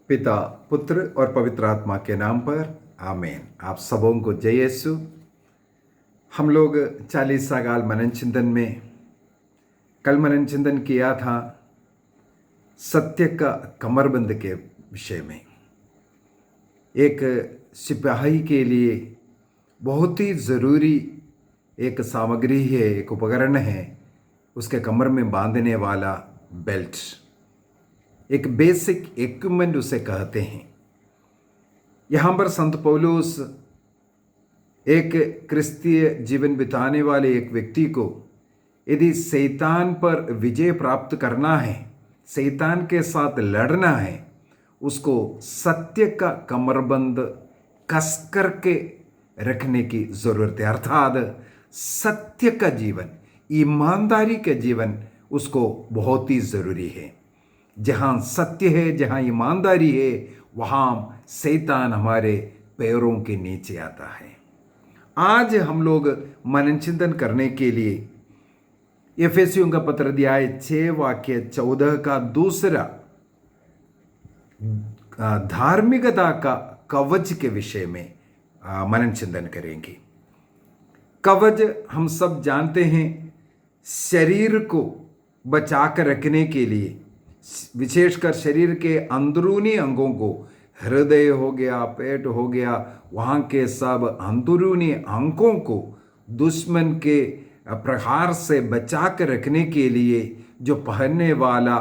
पिता, पुत्र और पवित्र आत्मा के नाम पर आमीन। आप सबों को जय यीशु। हम लोग 40 साल मनन चिंतन में कल मनन चिंतन किया था सत्य का कमरबंद के विषय में। एक सिपाही के लिए बहुत ही ज़रूरी एक सामग्री है, एक उपकरण है, उसके कमर में बांधने वाला बेल्ट। एक बेसिक इक्विपमेंट उसे कहते हैं। यहाँ पर संत पौलुस एक क्रिस्तीय जीवन बिताने वाले एक व्यक्ति को यदि शैतान पर विजय प्राप्त करना है, शैतान के साथ लड़ना है, उसको सत्य का कमरबंद कस करके रखने की ज़रूरत है। अर्थात सत्य का जीवन, ईमानदारी का जीवन उसको बहुत ही ज़रूरी है। जहाँ सत्य है, जहाँ ईमानदारी है, वहाँ शैतान हमारे पैरों के नीचे आता है। आज हम लोग मनन चिंतन करने के लिए एफेसियों का पत्र अध्याय 6 वाक्य 14 का दूसरा धार्मिकता का कवच के विषय में मनन चिंतन करेंगे। कवच हम सब जानते हैं, शरीर को बचाकर रखने के लिए, विशेषकर शरीर के अंदरूनी अंगों को, हृदय हो गया, पेट हो गया, वहाँ के सब अंदरूनी अंगों को दुश्मन के प्रहार से बचा कर रखने के लिए जो पहनने वाला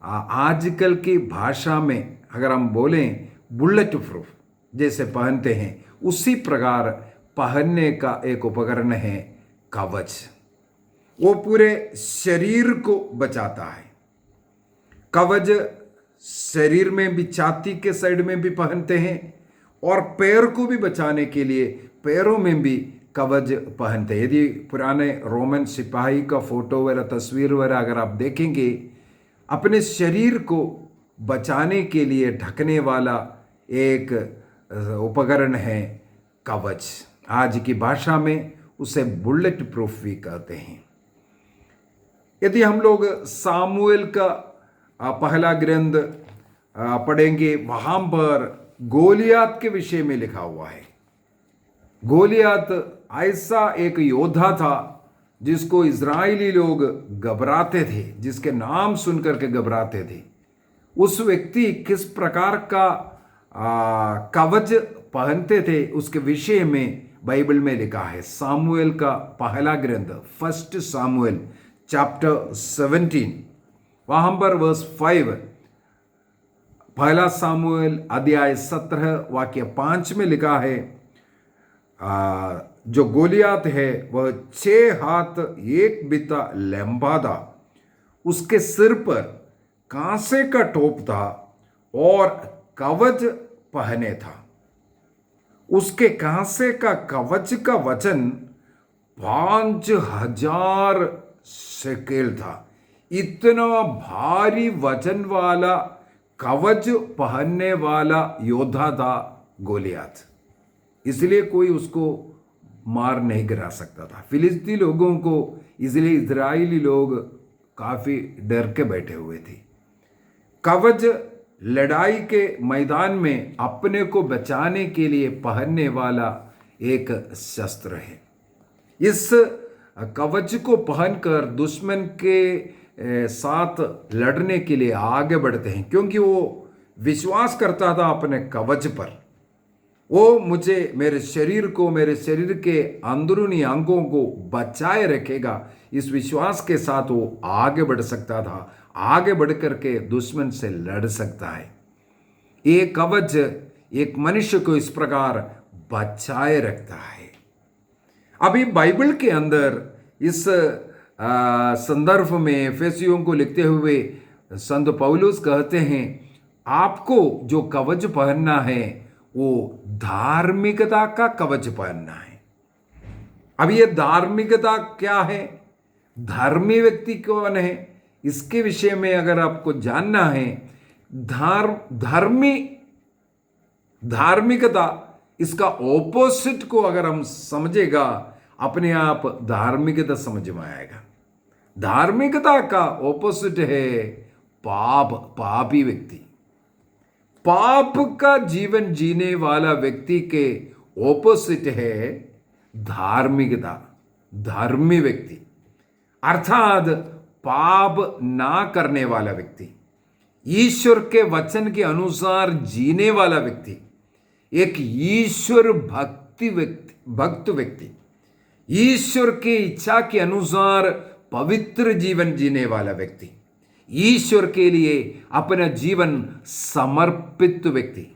आजकल की भाषा में अगर हम बोलें बुलेट प्रूफ जैसे पहनते हैं, उसी प्रकार पहनने का एक उपकरण है कवच। वो पूरे शरीर को बचाता है। कवच शरीर में भी, छाती के साइड में भी पहनते हैं और पैर को भी बचाने के लिए पैरों में भी कवच पहनते हैं। यदि पुराने रोमन सिपाही का फोटो वगैरह, तस्वीर वगैरह अगर आप देखेंगे, अपने शरीर को बचाने के लिए ढकने वाला एक उपकरण है कवच। आज की भाषा में उसे बुलेट प्रूफ भी कहते हैं। यदि हम लोग सामुएल का पहला ग्रंथ पढ़ेंगे, वहाँ पर गोलियात के विषय में लिखा हुआ है। गोलियात ऐसा एक योद्धा था जिसको इजरायली लोग घबराते थे, जिसके नाम सुनकर के घबराते थे। उस व्यक्ति किस प्रकार का कवच पहनते थे, उसके विषय में बाइबल में लिखा है। सामुएल का पहला ग्रंथ, फर्स्ट सामुएल चैप्टर 17, वहाँ पर वर्स 5, पहला सामुएल अध्याय 17 वाक्य 5 में लिखा है, जो गोलियात है वह 6 हाथ 1 बित्ता लंबा था, उसके सिर पर कांसे का टोप था और कवच पहने था। उसके कांसे का कवच का वजन 5000 शेकेल था। इतना भारी वजन वाला कवच पहनने वाला योद्धा था गोलियात। इसलिए कोई उसको मार नहीं गिरा सकता था। फिलिस्ती लोगों को इसलिए इजरायली लोग काफ़ी डर के बैठे हुए थे। कवच लड़ाई के मैदान में अपने को बचाने के लिए पहनने वाला एक शस्त्र है। इस कवच को पहनकर दुश्मन के साथ लड़ने के लिए आगे बढ़ते हैं, क्योंकि वो विश्वास करता था अपने कवच पर। वो मुझे, मेरे शरीर को, मेरे शरीर के अंदरूनी अंगों को बचाए रखेगा। इस विश्वास के साथ वो आगे बढ़ सकता था, आगे बढ़ करके दुश्मन से लड़ सकता है। ये कवच एक मनुष्य को इस प्रकार बचाए रखता है। अभी बाइबल के अंदर इस संदर्भ में एफेसियों को लिखते हुए संत पौलुस कहते हैं, आपको जो कवच पहनना है वो धार्मिकता का कवच पहनना है। अब ये धार्मिकता क्या है, धर्मी व्यक्ति कौन है, इसके विषय में अगर आपको जानना है, धार्मिकता, इसका ऑपोजिट को अगर हम समझेगा, अपने आप धार्मिकता समझ में आएगा। धार्मिकता का ऑपोजिट है पापी व्यक्ति। पाप का जीवन जीने वाला व्यक्ति के ऑपोजिट है धार्मिकता, धर्मी व्यक्ति, अर्थात पाप ना करने वाला व्यक्ति, ईश्वर के वचन के अनुसार जीने वाला व्यक्ति, एक ईश्वर भक्त व्यक्ति, ईश्वर की इच्छा के अनुसार पवित्र जीवन जीने वाला व्यक्ति, ईश्वर के लिए अपना जीवन समर्पित व्यक्ति,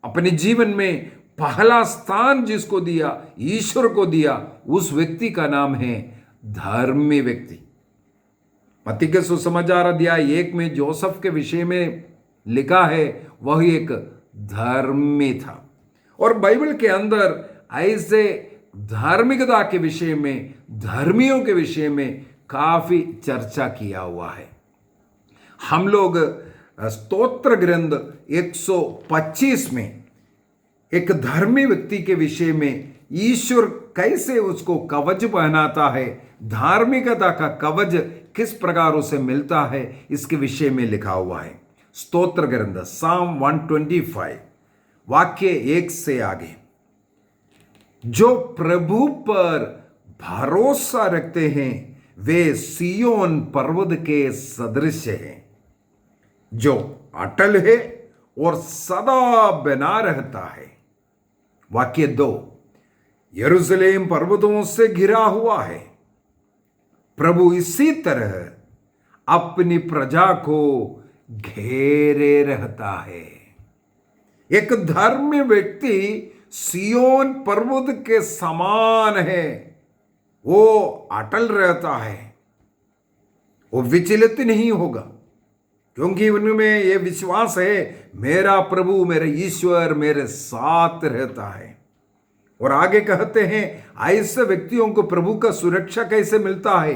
अपने जीवन में पहला स्थान जिसको दिया, ईश्वर को दिया, उस व्यक्ति का नाम है धर्मी व्यक्ति। मत्ती के सुसमाचार अध्याय 1 में जोसेफ के विषय में लिखा है वह एक धर्मी था। और बाइबल के अंदर ऐसे धार्मिकता के विषय में, धर्मियों के विषय में काफी चर्चा किया हुआ है। हम लोग स्तोत्र ग्रंथ 125 में एक धर्मी व्यक्ति के विषय में ईश्वर कैसे उसको कवच पहनाता है, धार्मिकता का कवच किस प्रकार उसे मिलता है, इसके विषय में लिखा हुआ है। स्तोत्र ग्रंथ साम 125 वाक्य 1 से आगे, जो प्रभु पर भरोसा रखते हैं वे सियोन पर्वत के सदृश हैं, जो अटल है और सदा बना रहता है। वाक्य 2, यरूशलेम पर्वतों से घिरा हुआ है, प्रभु इसी तरह अपनी प्रजा को घेरे रहता है। एक धर्मी व्यक्ति सियोन पर्वत के समान है, वो अटल रहता है, वो विचलित नहीं होगा, क्योंकि उनमें यह विश्वास है मेरा प्रभु, मेरा ईश्वर मेरे साथ रहता है। और आगे कहते हैं ऐसे व्यक्तियों को प्रभु का सुरक्षा कैसे मिलता है,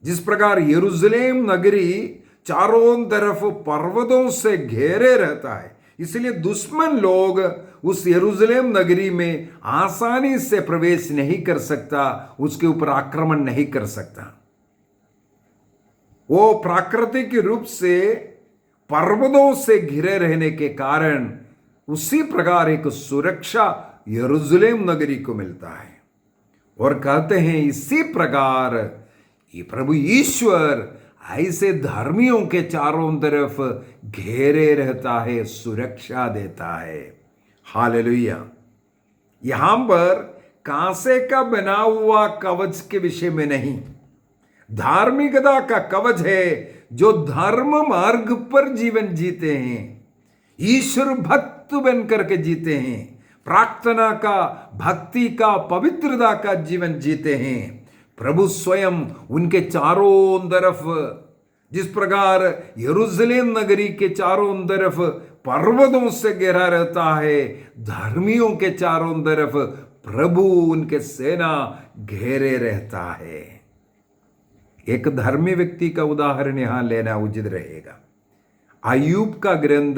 जिस प्रकार यरूशलेम नगरी चारों तरफ पर्वतों से घेरे रहता है, इसलिए दुश्मन लोग उस यरूशलेम नगरी में आसानी से प्रवेश नहीं कर सकता, उसके ऊपर आक्रमण नहीं कर सकता। वो प्राकृतिक रूप से पर्वतों से घिरे रहने के कारण उसी प्रकार एक सुरक्षा यरूशलेम नगरी को मिलता है। और कहते हैं इसी प्रकार ये प्रभु ईश्वर ऐसे धर्मियों के चारों तरफ घेरे रहता है, सुरक्षा देता है। हालेलुया। यहां पर कांसे का बना हुआ कवच के विषय में नहीं, धार्मिकता का कवच है जो धर्म मार्ग पर जीवन जीते हैं, ईश्वर भक्त बन करके जीते हैं, प्रार्थना का, भक्ति का, पवित्रता का जीवन जीते हैं। प्रभु स्वयं उनके चारों तरफ, जिस प्रकार यरूशलेम नगरी के चारों तरफ पर्वतों से घेरा रहता है, धर्मियों के चारों तरफ प्रभु उनके सेना घेरे रहता है। एक धर्मी व्यक्ति का उदाहरण यहां लेना उचित रहेगा। अय्यूब का ग्रंथ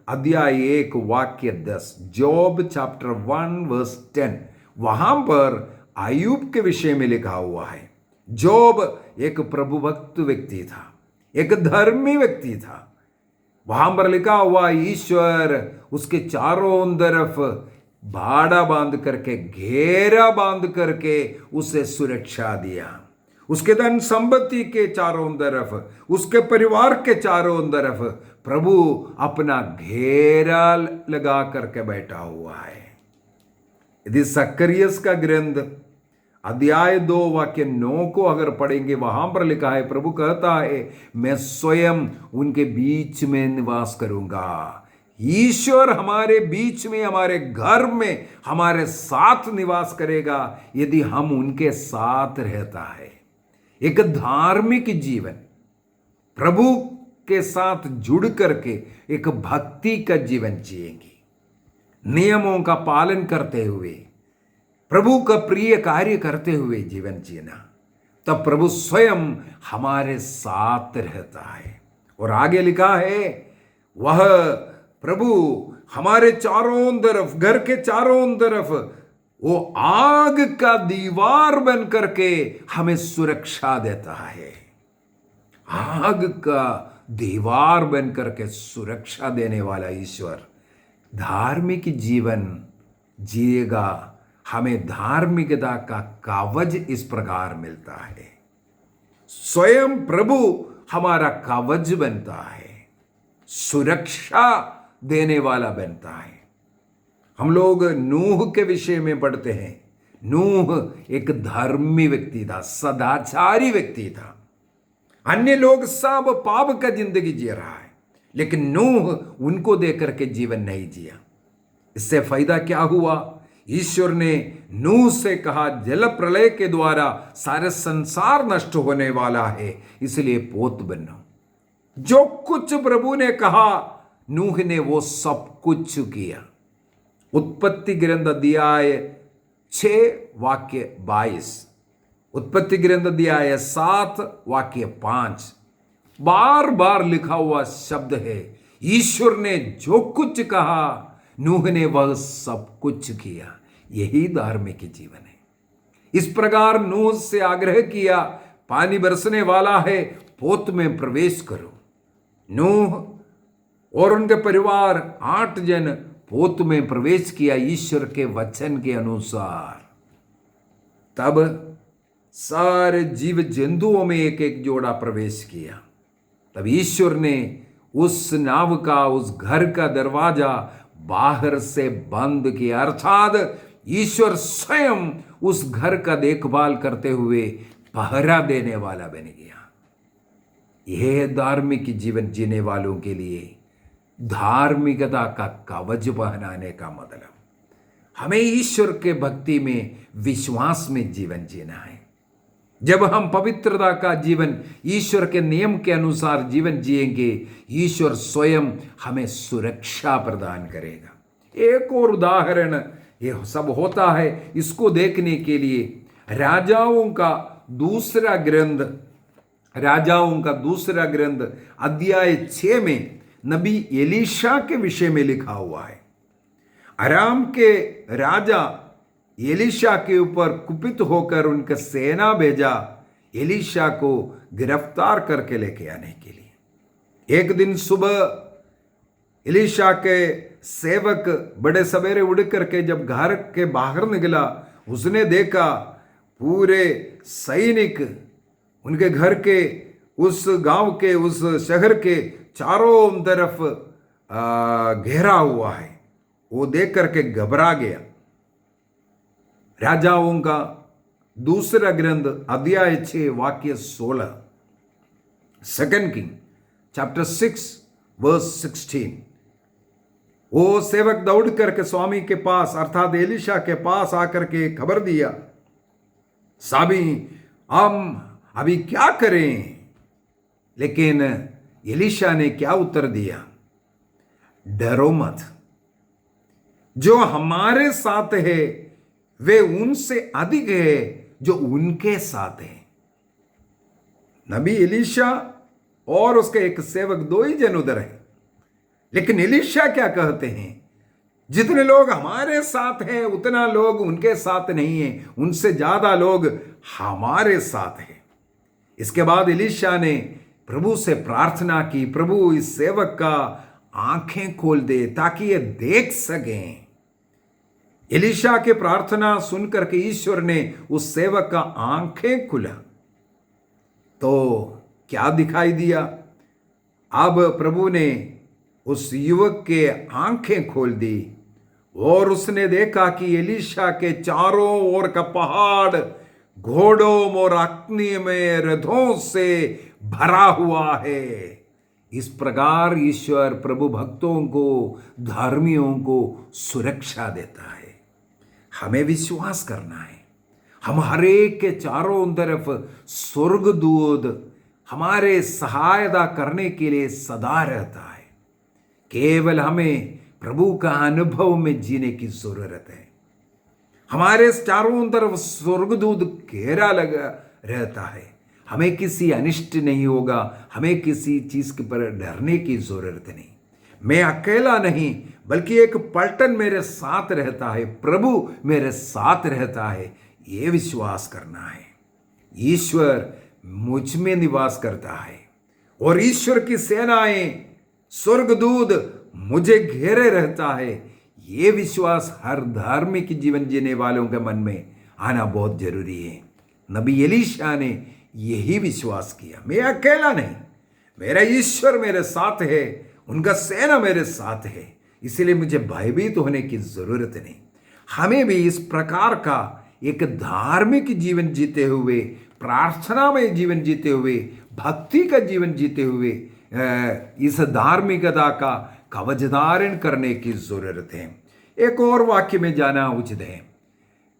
अध्याय 1 वाक्य 10, जॉब चैप्टर 1 वर्स 10, वहां पर अय्यूब के विषय में लिखा हुआ है। जॉब एक प्रभु भक्त व्यक्ति था, एक धर्मी व्यक्ति था। वहां पर लिखा हुआ ईश्वर उसके चारों तरफ बाड़ा बांध करके, घेरा बांध करके उसे सुरक्षा दिया। उसके धन संपत्ति के चारों तरफ, उसके परिवार के चारों तरफ प्रभु अपना घेरा लगा करके बैठा हुआ है। यदि जकरिया का ग्रंथ अध्याय 2 वाक्य 9 को अगर पढ़ेंगे, वहां पर लिखा है, प्रभु कहता है मैं स्वयं उनके बीच में निवास करूंगा। ईश्वर हमारे बीच में, हमारे घर में हमारे साथ निवास करेगा यदि हम उनके साथ रहता है। एक धार्मिक जीवन, प्रभु के साथ जुड़ करके एक भक्ति का जीवन जिएंगे, नियमों का पालन करते हुए, प्रभु का प्रिय कार्य करते हुए जीवन जीना, तब प्रभु स्वयं हमारे साथ रहता है। और आगे लिखा है वह प्रभु हमारे चारों तरफ, घर के चारों तरफ वो आग का दीवार बन करके हमें सुरक्षा देता है। आग का दीवार बन करके सुरक्षा देने वाला ईश्वर धार्मिक जीवन जिएगा, हमें धार्मिकता का कवच इस प्रकार मिलता है। स्वयं प्रभु हमारा कवच बनता है, सुरक्षा देने वाला बनता है। हम लोग नूह के विषय में पढ़ते हैं। नूह एक धर्मी व्यक्ति था, सदाचारी व्यक्ति था। अन्य लोग सब पाप का जिंदगी जी रहा है, लेकिन नूह उनको देकर के जीवन नहीं जिया। इससे फायदा क्या हुआ? ईश्वर ने नूह से कहा, जल प्रलय के द्वारा सारे संसार नष्ट होने वाला है, इसलिए पोत बनो। जो कुछ प्रभु ने कहा नूह ने वो सब कुछ किया। उत्पत्ति ग्रंथ अध्याय 6 वाक्य 22, उत्पत्ति ग्रंथ अध्याय 7 वाक्य 5, बार बार लिखा हुआ शब्द है। ईश्वर ने जो कुछ कहा नूह ने वह सब कुछ किया। यही धार्मिक जीवन है। इस प्रकार नूह से आग्रह किया, पानी बरसने वाला है, पोत में प्रवेश करो। नूह और उनके परिवार 8 जन पोत में प्रवेश किया ईश्वर के वचन के अनुसार। तब सारे जीव जंतुओं में एक एक जोड़ा प्रवेश किया। तब ईश्वर ने उस नाव का, उस घर का दरवाजा बाहर से बंद किया, अर्थात ईश्वर स्वयं उस घर का देखभाल करते हुए पहरा देने वाला बन गया। यह धार्मिक जीवन जीने वालों के लिए धार्मिकता का कवच पहनाने का मतलब, हमें ईश्वर के भक्ति में, विश्वास में जीवन जीना है। जब हम पवित्रता का जीवन, ईश्वर के नियम के अनुसार जीवन जिएंगे, ईश्वर स्वयं हमें सुरक्षा प्रदान करेगा। एक और उदाहरण यह सब होता है, इसको देखने के लिए राजाओं का दूसरा ग्रंथ अध्याय 6 में नबी एलीशा के विषय में लिखा हुआ है। अराम के राजा एलीशा के ऊपर कुपित होकर उनका सेना भेजा एलीशा को गिरफ्तार करके लेके आने के लिए। एक दिन सुबह एलीशा के सेवक बड़े सवेरे उड़ करके जब घर के बाहर निकला, उसने देखा पूरे सैनिक उनके घर के, उस गांव के, उस शहर के चारों तरफ घेरा हुआ है। वो देख करके घबरा गया। राजाओं का दूसरा ग्रंथ अध्याय 6 वाक्य 16, 2 किंग चैप्टर 6 वर्स 16। वो सेवक दौड़ करके स्वामी के पास अर्थात एलीशा के पास आकर के खबर दिया, स्वामी हम अभी क्या करें? लेकिन एलीशा ने क्या उत्तर दिया? डरो मत, जो हमारे साथ है वे उनसे अधिक है जो उनके साथ है। नबी एलीशा और उसके एक सेवक, 2 ही जन उधर है, लेकिन एलीशा क्या कहते हैं? जितने लोग हमारे साथ हैं उतना लोग उनके साथ नहीं है, उनसे ज्यादा लोग हमारे साथ हैं। इसके बाद एलीशा ने प्रभु से प्रार्थना की, प्रभु इस सेवक का आंखें खोल दे ताकि ये देख सकें। एलीशा की प्रार्थना सुनकर के ईश्वर ने उस सेवक का आंखें खुला तो क्या दिखाई दिया? अब प्रभु ने उस युवक के आंखें खोल दी और उसने देखा कि एलीशा के चारों ओर का पहाड़ घोड़ों और अग्नि में रथों से भरा हुआ है। इस प्रकार ईश्वर प्रभु भक्तों को, धर्मियों को सुरक्षा देता है। हमें विश्वास करना है, हम हरेक के चारों तरफ स्वर्गदूत हमारे सहायता करने के लिए सदा रहता है। केवल हमें प्रभु का अनुभव में जीने की जरूरत है। हमारे चारों तरफ स्वर्गदूत घेरा लगा रहता है, हमें किसी अनिष्ट नहीं होगा, हमें किसी चीज के पर डरने की जरूरत नहीं। मैं अकेला नहीं बल्कि एक पलटन मेरे साथ रहता है, प्रभु मेरे साथ रहता है, ये विश्वास करना है। ईश्वर मुझ में निवास करता है और ईश्वर की सेनाएं स्वर्गदूत मुझे घेरे रहता है। ये विश्वास हर धार्मिक जीवन जीने वालों के मन में आना बहुत जरूरी है। नबी एलीशा ने यही विश्वास किया, मैं अकेला नहीं, मेरा ईश्वर मेरे साथ है, उनका सेना मेरे साथ है, इसलिए मुझे भयभीत होने की जरूरत नहीं। हमें भी इस प्रकार का एक धार्मिक जीवन जीते हुए, प्रार्थना में जीवन जीते हुए, भक्ति का जीवन जीते हुए इस धार्मिकता का कवच धारण करने की जरूरत है। एक और वाक्य में जाना उचित है।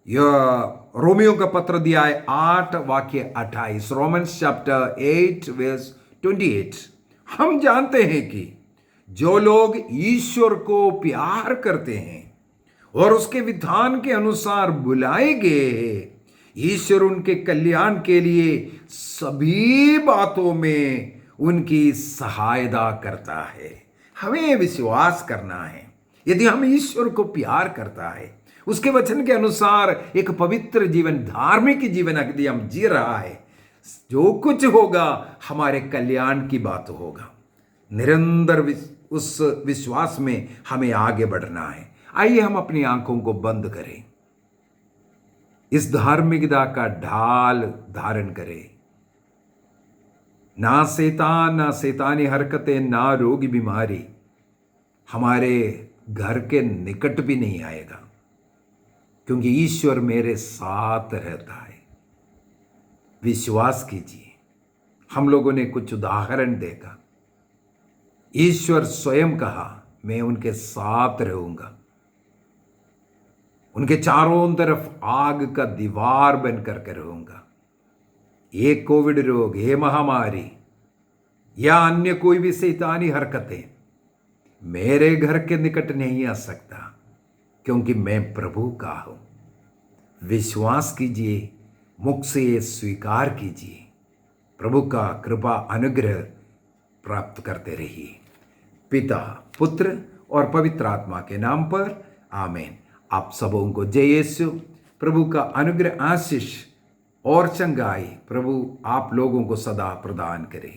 यह रोमियो का पत्र दिया है 8 वाक्य 28, रोमन्स चैप्टर 8 वर्स 28। हम जानते हैं कि जो लोग ईश्वर को प्यार करते हैं और उसके विधान के अनुसार बुलाए गए हैं, ईश्वर उनके कल्याण के लिए सभी बातों में उनकी सहायता करता है। हमें विश्वास करना है, यदि हम ईश्वर को प्यार करता है, उसके वचन के अनुसार एक पवित्र जीवन, धार्मिक जीवन यदि हम जी रहा है, जो कुछ होगा हमारे कल्याण की बात होगा। निरंतर उस विश्वास में हमें आगे बढ़ना है। आइए हम अपनी आंखों को बंद करें, इस धार्मिकता का ढाल धारण करें। ना शैतान, ना शैतानी हरकतें, ना रोग बीमारी हमारे घर के निकट भी नहीं आएगा, क्योंकि ईश्वर मेरे साथ रहता है। विश्वास कीजिए। हम लोगों ने कुछ उदाहरण देखा, ईश्वर स्वयं कहा मैं उनके साथ रहूंगा, उनके चारों तरफ आग का दीवार बनकर के रहूंगा। ये कोविड रोग, ये महामारी या अन्य कोई भी शैतानी हरकतें मेरे घर के निकट नहीं आ सकता, क्योंकि मैं प्रभु का हूं। विश्वास कीजिए, मुख से स्वीकार कीजिए, प्रभु का कृपा अनुग्रह प्राप्त करते रहिए। पिता, पुत्र और पवित्र आत्मा के नाम पर आमीन। आप सबों को जय यीशु। प्रभु का अनुग्रह, आशीष और चंगाई प्रभु आप लोगों को सदा प्रदान करे।